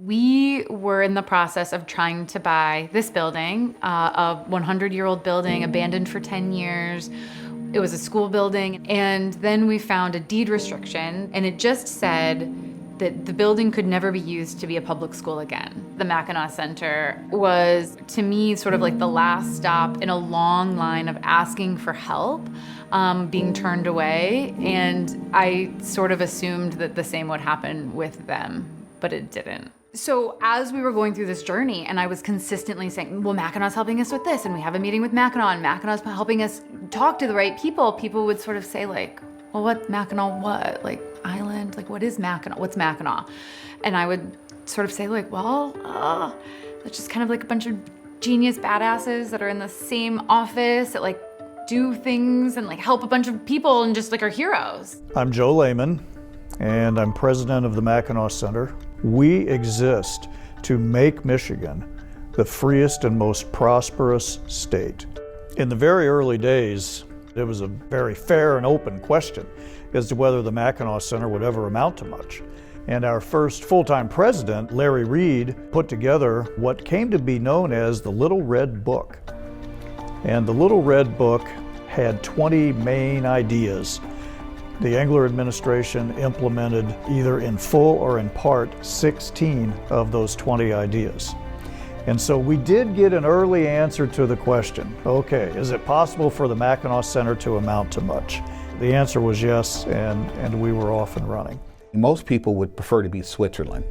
We were in the process of trying to buy this building, a 100-year-old building, abandoned for 10 years. It was a school building, and then we found a deed restriction, and it just said that the building could never be used to be a public school again. The Mackinac Center was, to me, sort of like the last stop in a long line of asking for help, being turned away, and I sort of assumed that the same would happen with them, but it didn't. So as we were going through this journey, and I was consistently saying, well, Mackinac's helping us with this, and we have a meeting with Mackinac, and Mackinac's helping us talk to the right people, people would sort of say like, well, what Mackinac what? Like island? Like what is Mackinac? What's Mackinac? And I would sort of say like, well, it's just kind of like a bunch of genius badasses that are in the same office that like do things and like help a bunch of people and just like are heroes. I'm Joe Lehman, and I'm president of the Mackinac Center. We exist to make Michigan the freest and most prosperous state. In the very early days, it was a very fair and open question as to whether the Mackinac Center would ever amount to much. And our first full-time president, Larry Reed, put together what came to be known as the Little Red Book. And the Little Red Book had 20 main ideas. The Engler administration implemented either in full or in part 16 of those 20 ideas. And so we did get an early answer to the question, okay, is it possible for the Mackinac Center to amount to much? The answer was yes, and we were off and running. Most people would prefer to be Switzerland.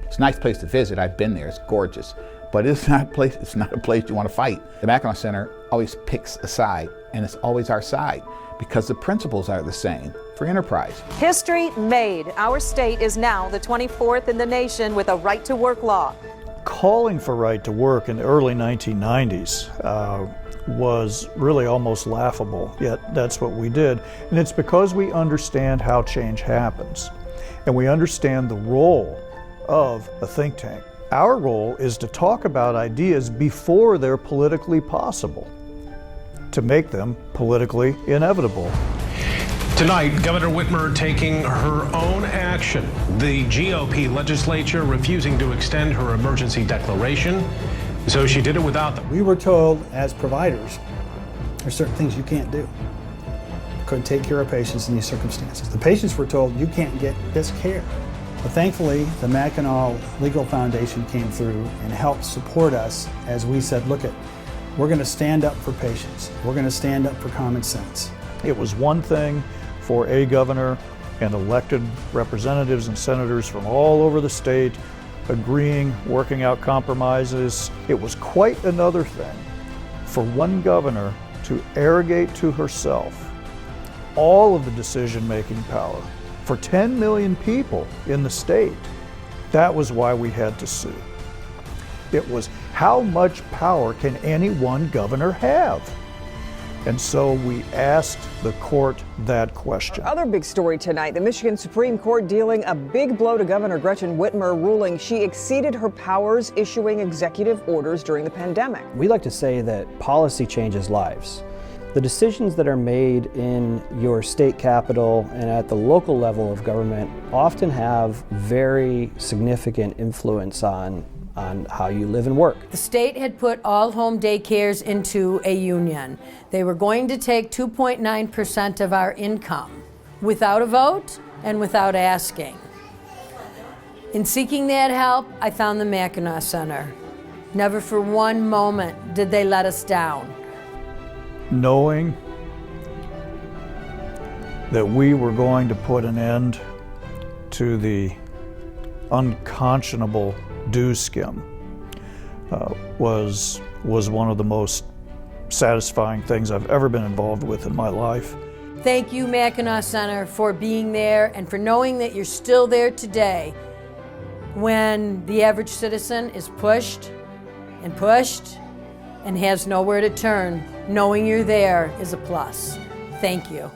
It's a nice place to visit, I've been there, it's gorgeous. But it's not a place you want to fight. The Mackinac Center always picks a side, and it's always our side, because the principles are the same for enterprise. History made. Our state is now the 24th in the nation with a right-to-work law. Calling for right to work in the early 1990s was really almost laughable, yet that's what we did. And it's because we understand how change happens, and we understand the role of a think tank. Our role is to talk about ideas before they're politically possible, to make them politically inevitable. Tonight, Governor Whitmer taking her own action. The GOP legislature refusing to extend her emergency declaration, so she did it without them. We were told as providers, there's certain things you can't do. You couldn't take care of patients in these circumstances. The patients were told you can't get this care. But thankfully, the Mackinac Legal Foundation came through and helped support us as we said, look, we're going to stand up for patients. We're going to stand up for common sense. It was one thing for a governor and elected representatives and senators from all over the state agreeing, working out compromises. It was quite another thing for one governor to arrogate to herself all of the decision-making power for 10 million people in the state. That was why we had to sue. It was, how much power can any one governor have? And so we asked the court that question. Other big story tonight, the Michigan Supreme Court dealing a big blow to Governor Gretchen Whitmer, ruling she exceeded her powers issuing executive orders during the pandemic. We like to say that policy changes lives. The decisions that are made in your state capital and at the local level of government often have very significant influence on how you live and work. The state had put all home daycares into a union. They were going to take 2.9% of our income without a vote and without asking. In seeking that help, I found the Mackinac Center. Never for one moment did they let us down. Knowing that we were going to put an end to the unconscionable due skim was one of the most satisfying things I've ever been involved with in my life. Thank you, Mackinac Center, for being there and for knowing that you're still there today when the average citizen is pushed and has nowhere to turn. Knowing you're there is a plus. Thank you.